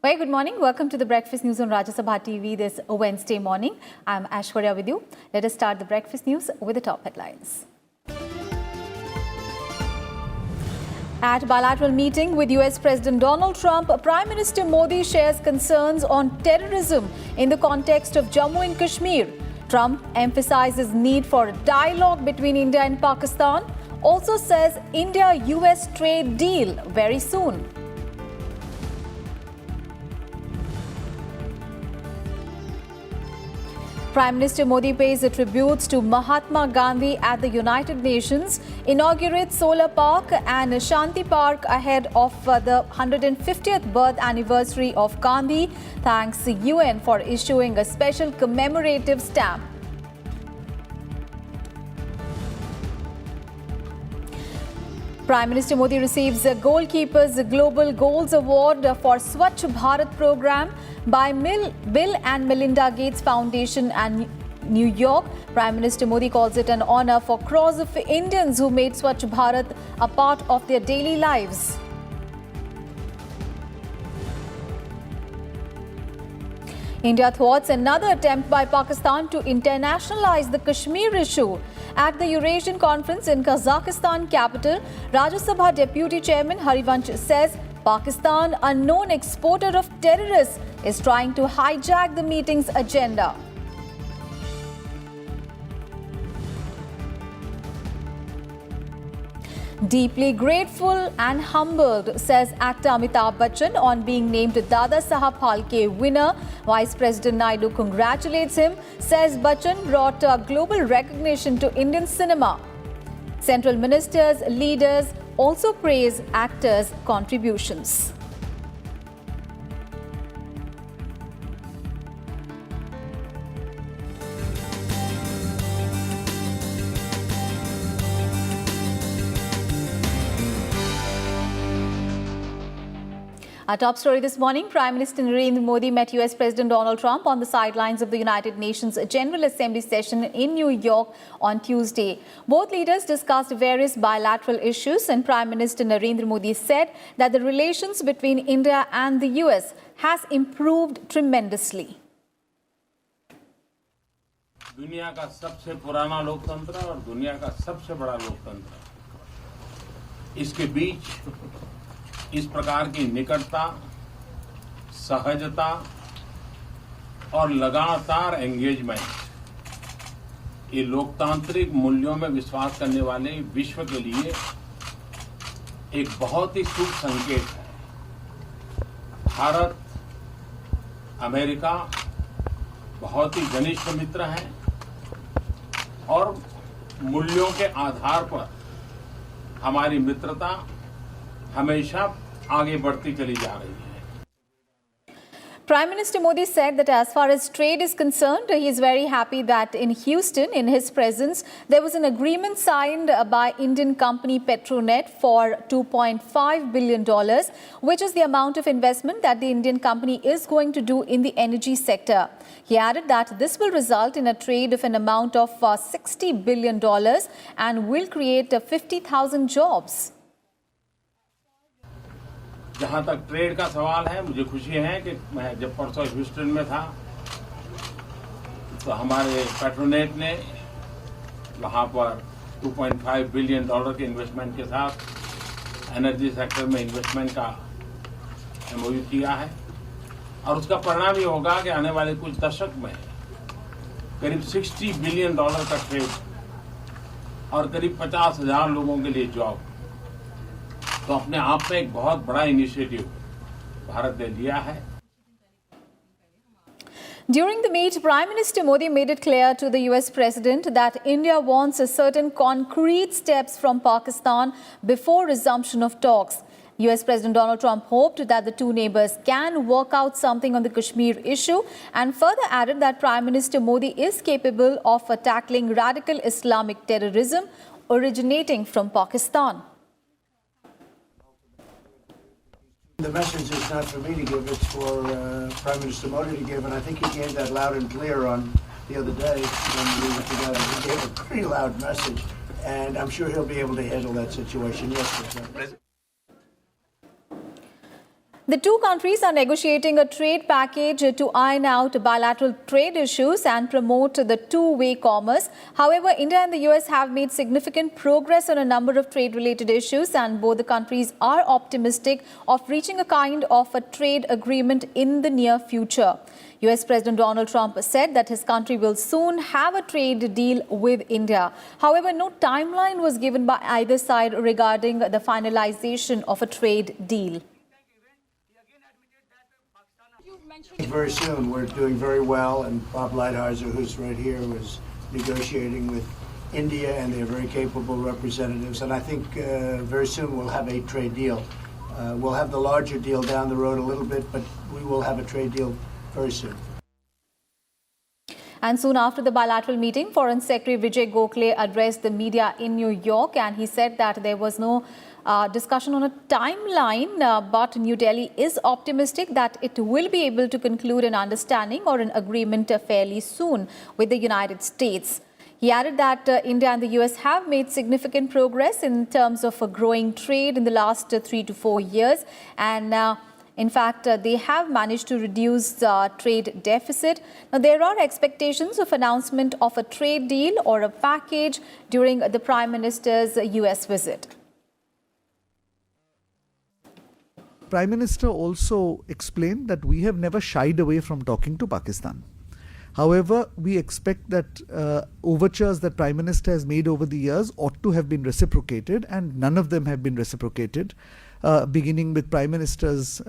Very good morning. Welcome to the Breakfast News on Rajya Sabha TV this Wednesday morning. I'm Ashwarya with you. Let us start the Breakfast News with the top headlines. At bilateral meeting with US President Donald Trump, Prime Minister Modi shares concerns on terrorism in the context of Jammu and Kashmir. Trump emphasizes need for a dialogue between India and Pakistan. Also says India-US trade deal very soon. Prime Minister Modi pays tributes to Mahatma Gandhi at the United Nations, inaugurates Solar Park and Shanti Park ahead of the 150th birth anniversary of Gandhi, thanks the UN for issuing a special commemorative stamp. Prime Minister Modi receives the Goalkeepers Global Goals Award for Swachh Bharat program by Bill and Melinda Gates Foundation and New York. Prime Minister Modi calls it an honor for crores of Indians who made Swachh Bharat a part of their daily lives. India thwarts another attempt by Pakistan to internationalize the Kashmir issue. At the Eurasian Conference in Kazakhstan capital, Rajya Sabha Deputy Chairman Harivansh says Pakistan, a known exporter of terrorists, is trying to hijack the meeting's agenda. Deeply grateful and humbled, says actor Amitabh Bachchan on being named Dada Sahab Phalke winner. Vice President Naidu congratulates him, says Bachchan brought global recognition to Indian cinema. Central ministers, leaders also praise actors' contributions. Our top story this morning, Prime Minister Narendra Modi met US President Donald Trump on the sidelines of the United Nations General Assembly session in New York on Tuesday. Both leaders discussed various bilateral issues, and Prime Minister Narendra Modi said that the relations between India and the US has improved tremendously. दुनिया का सबसे पुराना लोकतंत्र और दुनिया का सबसे बड़ा लोकतंत्र, इसके बीच इस प्रकार की निकटता, सहजता और लगातार एंगेजमेंट, ये लोकतांत्रिक मूल्यों में विश्वास करने वाले विश्व के लिए एक बहुत ही शुभ संकेत है। भारत, अमेरिका बहुत ही घनिष्ठ मित्र हैं और मूल्यों के आधार पर हमारी मित्रता हमेशा आगे बढ़ती चली जा रही है। Prime Minister Modi said that as far as trade is concerned, he is very happy that in Houston, in his presence, there was an agreement signed by Indian company Petronet for $2.5 billion, which is the amount of investment that the Indian company is going to do in the energy sector. He added that this will result in a trade of an amount of $60 billion and will create 50,000 jobs. जहां तक trade का सवाल है, मुझे खुशी है कि मैं जब परसों ह्यूस्टन में था तो हमारे पेट्रोनेट ने वहां पर $2.5 बिलियन के इन्वेस्टमेंट के साथ एनर्जी सेक्टर में इन्वेस्टमेंट का एमओयू किया है और उसका परिणाम ये होगा कि आने वाले कुछ दशक में करीब $60 बिलियन का ट्रेड और करीब 50,000 लोगों के लिए जॉब, तो अपने आप में एक बहुत बड़ा इनिशिएटिव भारत ने लिया है। During the meet, Prime Minister Modi made it clear to the US President that India wants a certain concrete steps from Pakistan before resumption of talks. US President Donald Trump hoped that the two neighbors can work out something on the Kashmir issue and further added that Prime Minister Modi is capable of tackling radical Islamic terrorism originating from Pakistan. The message is not for me to give, it's for Prime Minister Modi to give, and I think he gave that loud and clear on the other day when we were together. He gave a pretty loud message, and I'm sure he'll be able to handle that situation. Yes, President. The two countries are negotiating a trade package to iron out bilateral trade issues and promote the two-way commerce. However, India and the US have made significant progress on a number of trade-related issues, and both the countries are optimistic of reaching a kind of a trade agreement in the near future. US President Donald Trump said that his country will soon have a trade deal with India. However, no timeline was given by either side regarding the finalization of a trade deal. Very soon. We're doing very well, and Bob Lighthizer, who's right here, was negotiating with India, and they're very capable representatives. And I think very soon we'll have a trade deal. We'll have the larger deal down the road a little bit, but we will have a trade deal very soon. And soon after the bilateral meeting, Foreign Secretary Vijay Gokhale addressed the media in New York, and he said that there was no discussion on a timeline, but New Delhi is optimistic that it will be able to conclude an understanding or an agreement fairly soon with the United States. He added that India and the US have made significant progress in terms of growing trade in the last 3 to 4 years, and in fact, they have managed to reduce trade deficit. Now, there are expectations of announcement of a trade deal or a package during the Prime Minister's US visit. Prime Minister also explained that we have never shied away from talking to Pakistan. However, we expect that overtures that Prime Minister has made over the years ought to have been reciprocated, and none of them have been reciprocated, beginning with Prime Minister's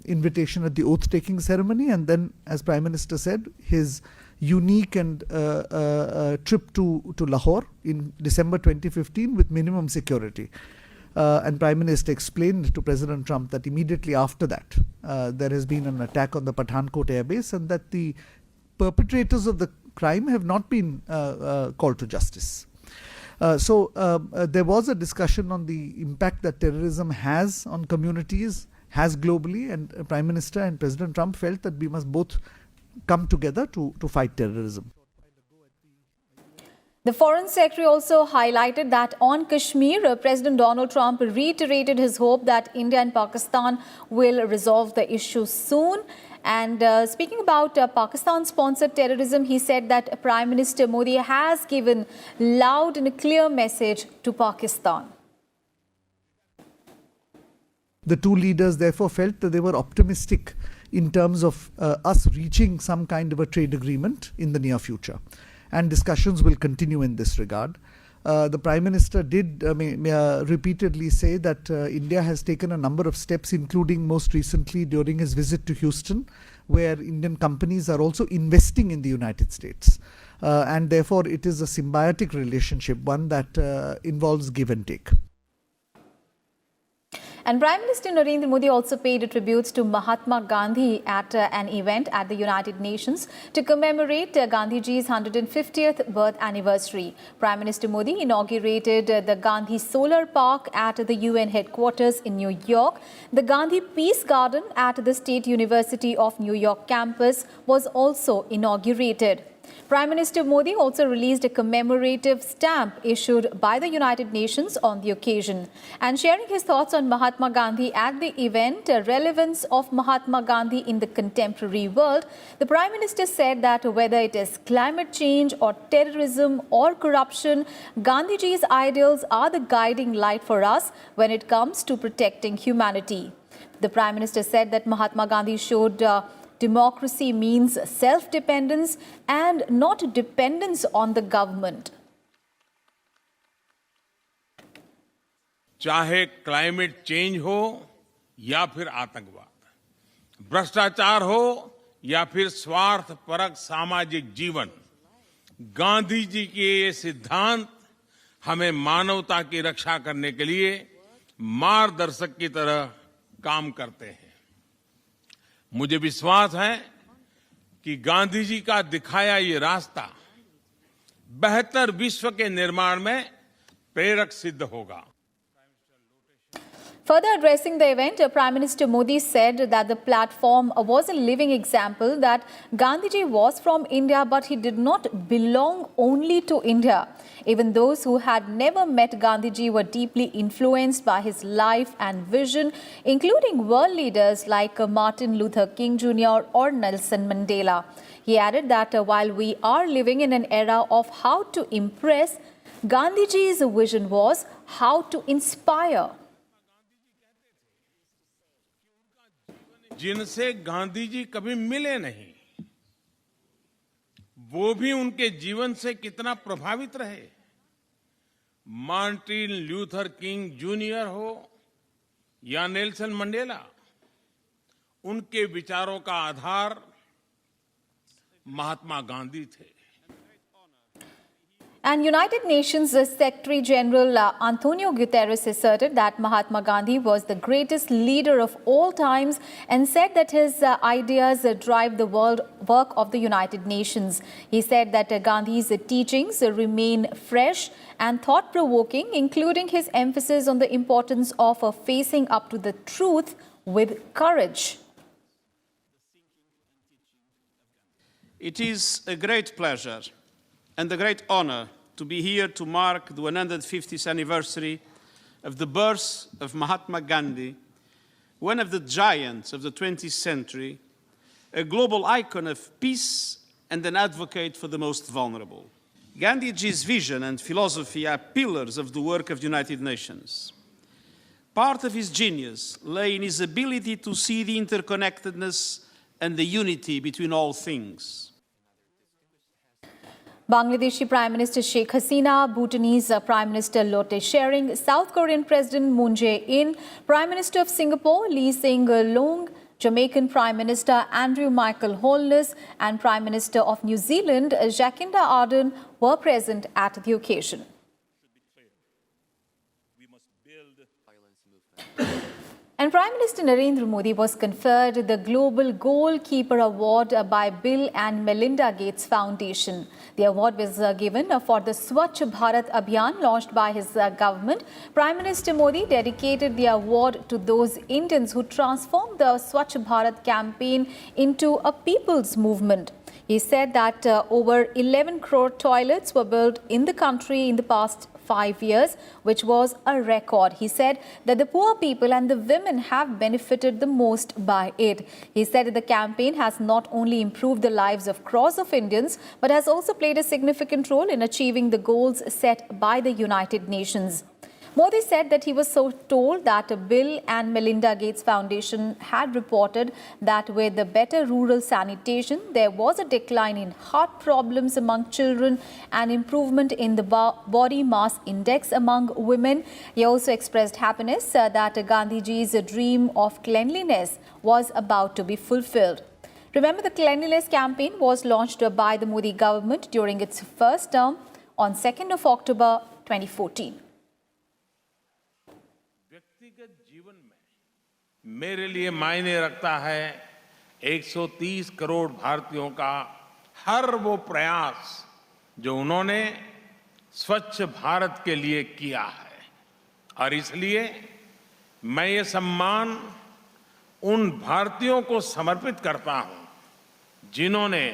invitation at the oath-taking ceremony, and then, as Prime Minister said, his unique and trip to Lahore in December 2015 with minimum security. And Prime Minister explained to President Trump that immediately after that, there has been an attack on the Pathankot airbase, and that the perpetrators of the crime have not been called to justice. So there was a discussion on the impact that terrorism has on communities, has globally, and Prime Minister and President Trump felt that we must both come together to fight terrorism. The Foreign Secretary also highlighted that on Kashmir, President Donald Trump reiterated his hope that India and Pakistan will resolve the issue soon. And speaking about Pakistan-sponsored terrorism, he said that Prime Minister Modi has given loud and clear message to Pakistan. The two leaders therefore felt that they were optimistic in terms of us reaching some kind of a trade agreement in the near future. And discussions will continue in this regard. The Prime Minister did repeatedly say that India has taken a number of steps, including most recently during his visit to Houston, where Indian companies are also investing in the United States. And therefore, it is a symbiotic relationship, one that involves give and take. And Prime Minister Narendra Modi also paid tributes to Mahatma Gandhi at an event at the United Nations to commemorate Gandhiji's 150th birth anniversary. Prime Minister Modi inaugurated the Gandhi Solar Park at the UN headquarters in New York. The Gandhi Peace Garden at the State University of New York campus was also inaugurated. Prime Minister Modi also released a commemorative stamp issued by the United Nations on the occasion. And sharing his thoughts on Mahatma Gandhi at the event, relevance of Mahatma Gandhi in the contemporary world, the Prime Minister said that whether it is climate change or terrorism or corruption, Gandhiji's ideals are the guiding light for us when it comes to protecting humanity. The Prime Minister said that Mahatma Gandhi showed democracy means self-dependence and not dependence on the government. चाहे climate change हो या फिर आतंकवाद, भ्रष्टाचार हो या फिर स्वार्थपरक सामाजिक जीवन, गांधी जी के ये सिद्धांत हमें मानवता की रक्षा करने के लिए मार्गदर्शक की तरह काम करते हैं। मुझे विश्वास है कि गांधी जी का दिखाया ये रास्ता बेहतर विश्व के निर्माण में प्रेरक सिद्ध होगा। Further addressing the event, Prime Minister Modi said that the platform was a living example that Gandhiji was from India, but he did not belong only to India. Even those who had never met Gandhiji were deeply influenced by his life and vision, including world leaders like Martin Luther King Jr. or Nelson Mandela. He added that while we are living in an era of how to impress, Gandhiji's vision was how to inspire. जिनसे गांधी जी कभी मिले नहीं, वो भी उनके जीवन से कितना प्रभावित रहे। मार्टिन लूथर किंग जूनियर हो या नेल्सन मंडेला, उनके विचारों का आधार महात्मा गांधी थे। And United Nations Secretary General Antonio Guterres asserted that Mahatma Gandhi was the greatest leader of all times and said that his ideas drive the world work of the United Nations. He said that Gandhi's teachings remain fresh and thought-provoking, including his emphasis on the importance of facing up to the truth with courage. It is a great pleasure and a great honor to be here to mark the 150th anniversary of the birth of Mahatma Gandhi, one of the giants of the 20th century, a global icon of peace and an advocate for the most vulnerable. Gandhiji's vision and philosophy are pillars of the work of the United Nations. Part of his genius lay in his ability to see the interconnectedness and the unity between all things. Bangladeshi Prime Minister Sheikh Hasina, Bhutanese Prime Minister Lotte Tshering, South Korean President Moon Jae-in, Prime Minister of Singapore Lee Hsien Loong, Jamaican Prime Minister Andrew Michael Holness and Prime Minister of New Zealand Jacinda Ardern were present at the occasion. And Prime Minister Narendra Modi was conferred the Global Goalkeeper Award by Bill and Melinda Gates Foundation. The award was given for the Swachh Bharat Abhiyan launched by his government. Prime Minister Modi dedicated the award to those Indians who transformed the Swachh Bharat campaign into a people's movement. He said that over 11 crore toilets were built in the country in the past 5 years, which was a record. He said that the poor people and the women have benefited the most by it. He said that the campaign has not only improved the lives of crores of Indians, but has also played a significant role in achieving the goals set by the United Nations. Modi said that he was so told that Bill and Melinda Gates Foundation had reported that with the better rural sanitation, there was a decline in heart problems among children and improvement in the body mass index among women. He also expressed happiness that Gandhiji's dream of cleanliness was about to be fulfilled. Remember, the cleanliness campaign was launched by the Modi government during its first term on 2nd of October 2014. व्यक्तिगत जीवन में मेरे लिए मायने रखता है 130 करोड़ भारतीयों का हर वो प्रयास जो उन्होंने स्वच्छ भारत के लिए किया है। और इसलिए मैं ये सम्मान उन भारतीयों को समर्पित करता हूं जिन्होंने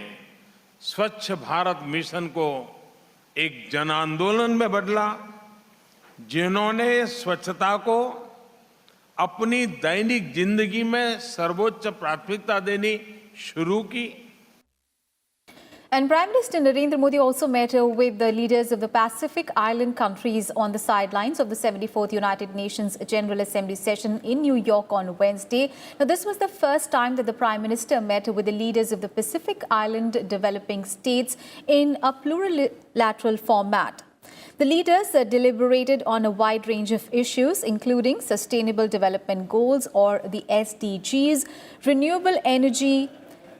स्वच्छ भारत मिशन को एक जन आंदोलन में बदला, जिन्होंने स्वच्छता को अपनी दैनिक जिंदगी में सर्वोच्च प्राथमिकता देनी शुरू की। And Prime Minister Narendra Modi also met with the leaders of the Pacific Island countries on the sidelines of the 74th United Nations General Assembly session in New York on Wednesday. Now, this was the first time that the Prime Minister met with the leaders of the Pacific Island developing states in a plurilateral format. The leaders deliberated on a wide range of issues, including Sustainable Development Goals or the SDGs, renewable energy,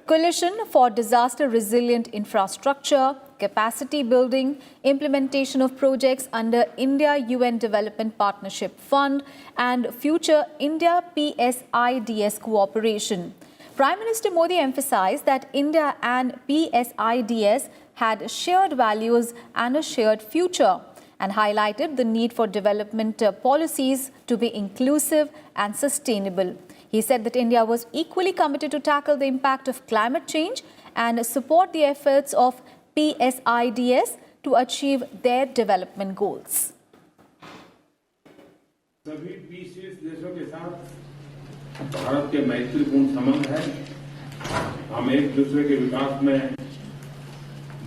coalition for disaster-resilient infrastructure, capacity building, implementation of projects under India-UN Development Partnership Fund, and future India-PSIDS cooperation. Prime Minister Modi emphasized that India and PSIDS had shared values and a shared future. and highlighted the need for development policies to be inclusive and sustainable. He said that India was equally committed to tackle the impact of climate change and support the efforts of PSIDS to achieve their development goals. सभी 20 देशों के साथ भारत के मैत्रीपूर्ण संबंध है। हम एक दूसरे के विकास में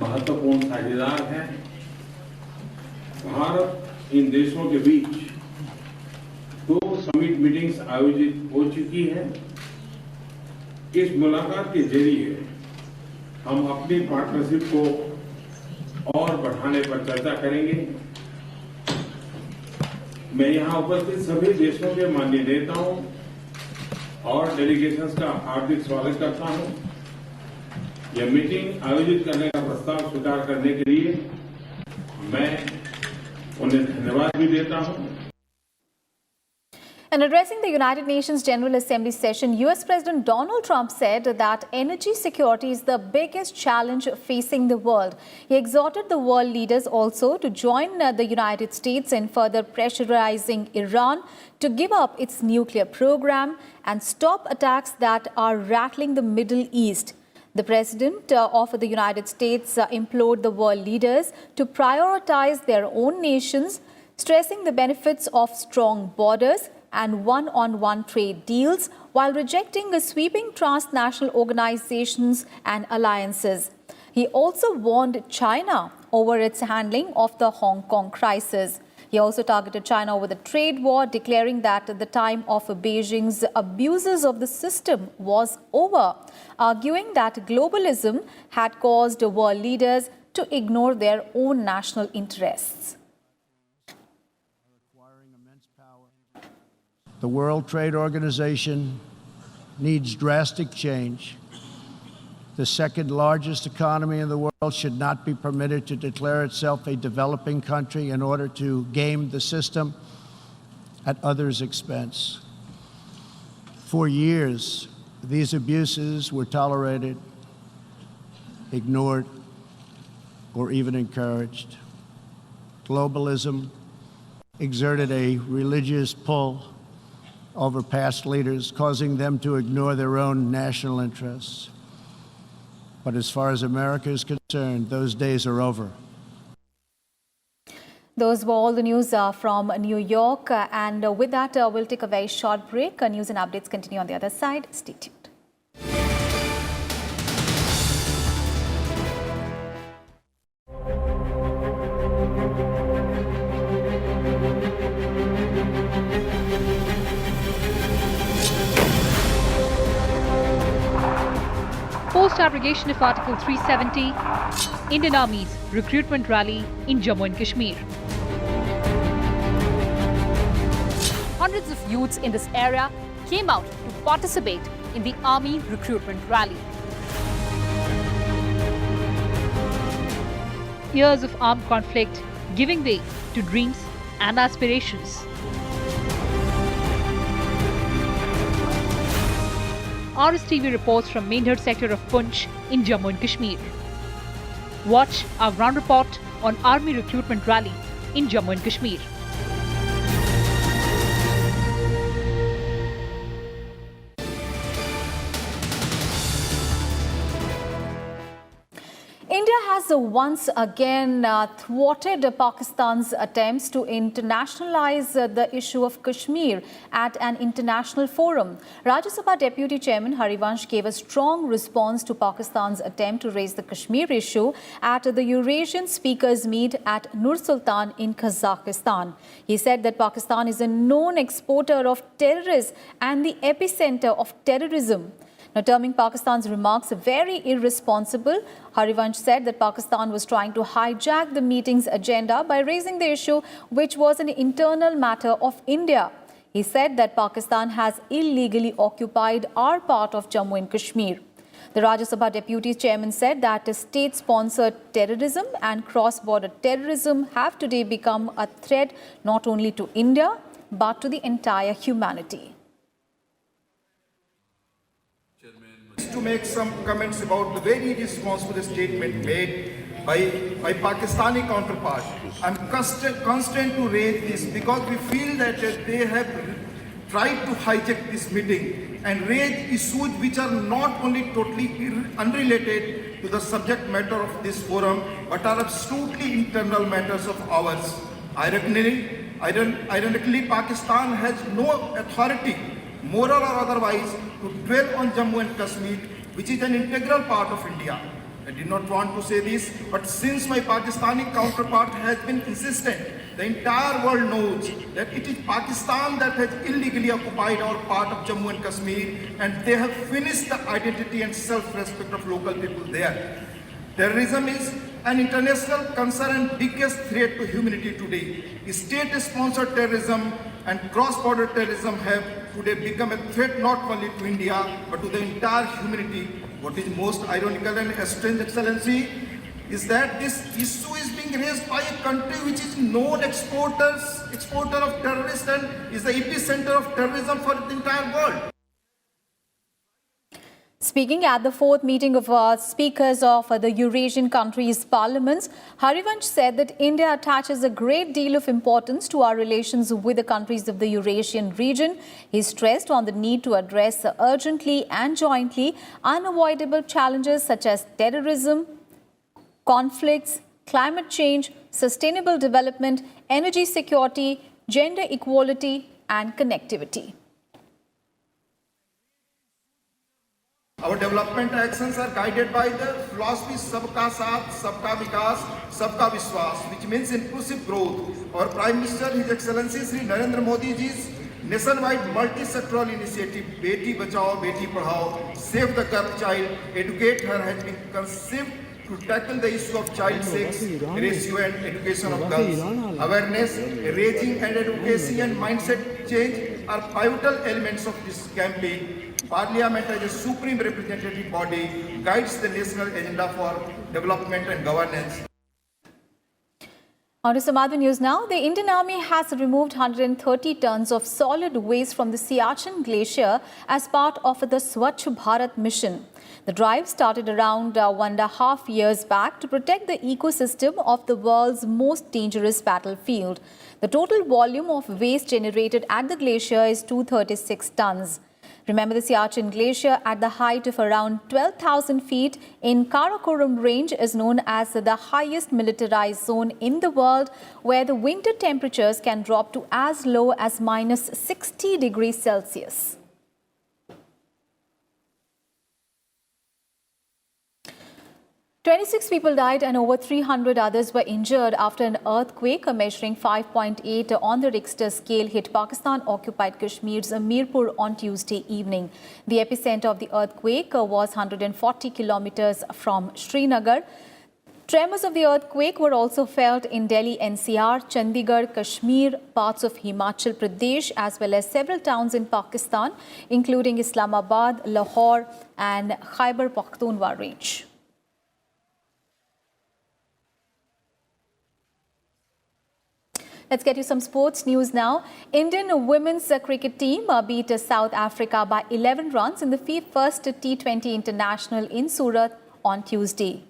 महत्वपूर्ण साझेदार हैं। भारत इन देशों के बीच 2 समिट मीटिंग्स आयोजित हो चुकी हैं। इस मुलाकात के जरिए हम अपनी पार्टनरशिप को और बढ़ाने पर चर्चा करेंगे। मैं यहां उपस्थित सभी देशों के माननीय नेताओं और डेलीगेशंस का हार्दिक स्वागत करता हूं। यह मीटिंग आयोजित करने का प्रस्ताव स्वीकार करने के लिए मैं उन्हें धन्यवाद भी देता हूं। And addressing the United Nations General Assembly session, US President Donald Trump said that energy security is the biggest challenge facing the world. He exhorted the world leaders also to join the United States in further pressurizing Iran to give up its nuclear program and stop attacks that are rattling the Middle East. The President of the United States implored the world leaders to prioritize their own nations, stressing the benefits of strong borders and one-on-one trade deals while rejecting sweeping transnational organizations and alliances. He also warned China over its handling of the Hong Kong crisis. He also targeted China over the trade war, declaring that the time of Beijing's abuses of the system was over, arguing that globalism had caused world leaders to ignore their own national interests. The World Trade Organization needs drastic change. The second largest economy in the world should not be permitted to declare itself a developing country in order to game the system at others' expense. For years, these abuses were tolerated, ignored, or even encouraged. Globalism exerted a religious pull over past leaders, causing them to ignore their own national interests. But as far as America is concerned, those days are over. Those were all the news from New York. And with that, we'll take a very short break. News and updates continue on the other side. Stay tuned. Post-abrogation of Article 370, Indian Army's recruitment rally in Jammu and Kashmir. Hundreds of youths in this area came out to participate in the Army recruitment rally. Years of armed conflict giving way to dreams and aspirations. RSTV reports from Mendhar sector of Poonch in Jammu and Kashmir. Watch our ground report on Army recruitment rally in Jammu and Kashmir. India has once again thwarted Pakistan's attempts to internationalize the issue of Kashmir at an international forum. Rajya Sabha Deputy Chairman Harivansh gave a strong response to Pakistan's attempt to raise the Kashmir issue at the Eurasian Speakers Meet at Nur Sultan in Kazakhstan. He said that Pakistan is a known exporter of terrorists and the epicenter of terrorism. Now, terming Pakistan's remarks very irresponsible, Harivansh said that Pakistan was trying to hijack the meeting's agenda by raising the issue, which was an internal matter of India. He said that Pakistan has illegally occupied our part of Jammu and Kashmir. The Rajya Sabha Deputy Chairman said that state-sponsored terrorism and cross-border terrorism have today become a threat not only to India, but to the entire humanity. To make some comments about the very irresponsible statement made by Pakistani counterpart. I'm constrained to raise this because we feel that they have tried to hijack this meeting and raise issues which are not only totally unrelated to the subject matter of this forum, but are absolutely internal matters of ours. Ironically, Pakistan has no authority, moral or otherwise, to dwell on Jammu and Kashmir, which is an integral part of India. I did not want to say this, but since my Pakistani counterpart has been insistent, the entire world knows that it is Pakistan that has illegally occupied our part of Jammu and Kashmir, and they have finished the identity and self-respect of local people there. Terrorism is an international concern and biggest threat to humanity today. State-sponsored terrorism and cross-border terrorism have today become a threat not only to India, but to the entire humanity. What is most ironical and strange, Excellency, is that this issue is being raised by a country which is known exporter of terrorists and is the epicenter of terrorism for the entire world. Speaking at the fourth meeting of speakers of the Eurasian countries' parliaments, Harivansh said that India attaches a great deal of importance to our relations with the countries of the Eurasian region. He stressed on the need to address urgently and jointly unavoidable challenges such as terrorism, conflicts, climate change, sustainable development, energy security, gender equality, and connectivity. Our development actions are guided by the philosophy Sabka Saath, Sabka Vikas, Sabka Vishwas, which means inclusive growth. Our Prime Minister, His Excellency Sri Narendra Modi ji's nationwide multi-sectoral initiative, Beti Bachao, Beti Padhao, Save the Girl Child, Educate Her, has been conceived to tackle the issue of child sex ratio and education of girls. Awareness, raising and advocacy and mindset change are pivotal elements of this campaign. Parliament as a supreme representative body guides the national agenda for development and governance. On to some other news now. The Indian Army has removed 130 tons of solid waste from the Siachen Glacier as part of the Swachh Bharat mission. The drive started around 1.5 years back to protect the ecosystem of the world's most dangerous battlefield. The total volume of waste generated at the glacier is 236 tons. Remember, the Siachen Glacier at the height of around 12,000 feet in Karakoram range is known as the highest militarized zone in the world, where the winter temperatures can drop to as low as minus 60 degrees Celsius. "26 people died and over 300 others were injured after an earthquake measuring 5.8 on the Richter scale hit Pakistan-occupied Kashmir's Mirpur on Tuesday evening. The epicenter of the earthquake was 140 kilometers from Srinagar. Tremors of the earthquake were also felt in Delhi NCR, Chandigarh, Kashmir, parts of Himachal Pradesh, as well as several towns in Pakistan, including Islamabad, Lahore, and Khyber Pakhtunkhwa range. Let's get you some sports news now. Indian women's cricket team beat South Africa by 11 runs in the first T20 international in Surat on Tuesday.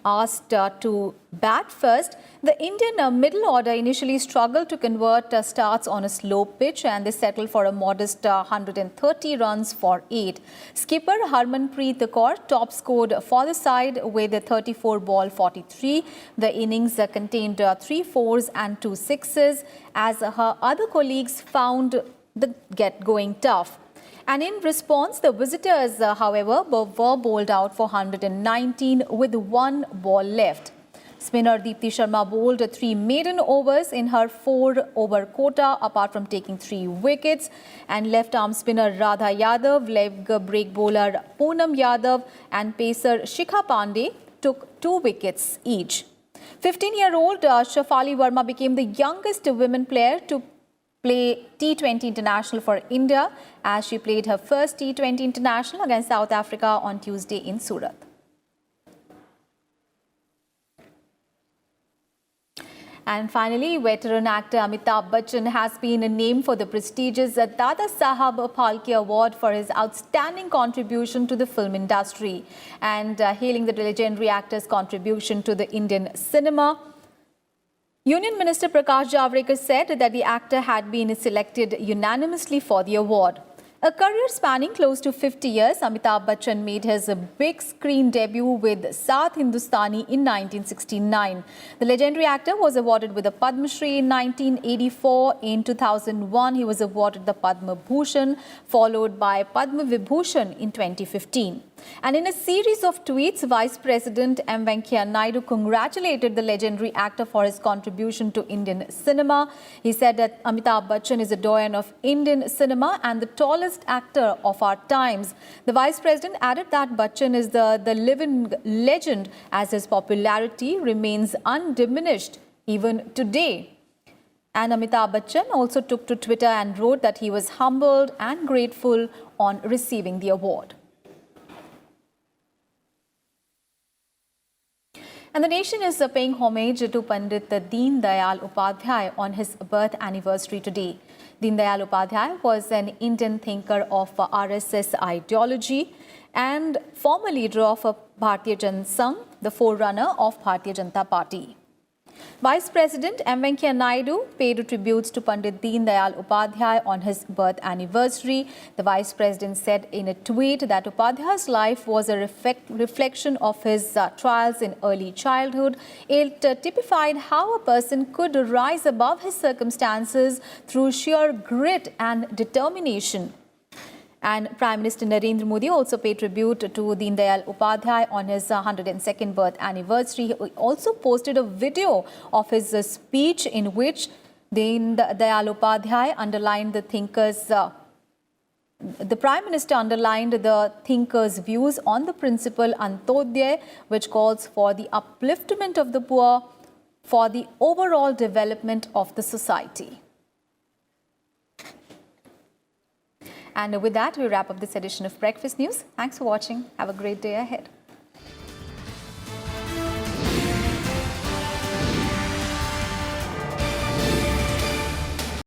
Asked to bat first, the Indian middle order initially struggled to convert starts on a slow pitch, and they settled for a modest 130 runs for 8. Skipper Harmanpreet Kaur top scored for the side with a 34 ball 43. The innings contained 3 fours and 2 sixes, as her other colleagues found the get going tough. And in response, the visitors, however, were bowled out for 119 with 1 ball left. Spinner Deepti Sharma bowled 3 maiden overs in her 4-over quota, apart from taking 3 wickets. And left-arm spinner Radha Yadav, leg break bowler Poonam Yadav and pacer Shikha Pandey took 2 wickets each. 15-year-old Shafali Verma became the youngest women player to play T20 International for India, as she played her first T20 International against South Africa on Tuesday in Surat. And finally, veteran actor Amitabh Bachchan has been named for the prestigious Dada Sahab Phalke Award for his outstanding contribution to the film industry. And hailing the legendary actor's contribution to the Indian cinema, Union Minister Prakash Javadekar said that the actor had been selected unanimously for the award. A career spanning close to 50 years, Amitabh Bachchan made his big screen debut with Saath Hindustani in 1969. The legendary actor was awarded with the Padma Shri in 1984. In 2001, he was awarded the Padma Bhushan, followed by Padma Vibhushan in 2015. And in a series of tweets, Vice President M. Venkaiah Naidu congratulated the legendary actor for his contribution to Indian cinema. He said that Amitabh Bachchan is a doyen of Indian cinema and the tallest actor of our times. The Vice President added that Bachchan is the living legend as his popularity remains undiminished even today. And Amitabh Bachchan also took to Twitter and wrote that he was humbled and grateful on receiving the award. And the nation is paying homage to Pandit Deen Dayal Upadhyay on his birth anniversary today. Deen Dayal Upadhyay was an Indian thinker of RSS ideology and former leader of Bharatiya Janata Sangh, the forerunner of Bharatiya Janata Party. Vice President M. Venkaiah Naidu paid tributes to Pandit Deen Dayal Upadhyay on his birth anniversary. The Vice President said in a tweet that Upadhyay's life was a reflection of his trials in early childhood. It typified how a person could rise above his circumstances through sheer grit and determination. And Prime Minister Narendra Modi also paid tribute to Deen Dayal Upadhyay on his 102nd birth anniversary. He also posted a video of his speech in which Deen Dayal Upadhyay underlined the thinker's the Prime Minister underlined the thinker's views on the principle Antyodaya, which calls for the upliftment of the poor for the overall development of the society. And with that, we wrap up this edition of Breakfast News. Thanks for watching. Have a great day ahead.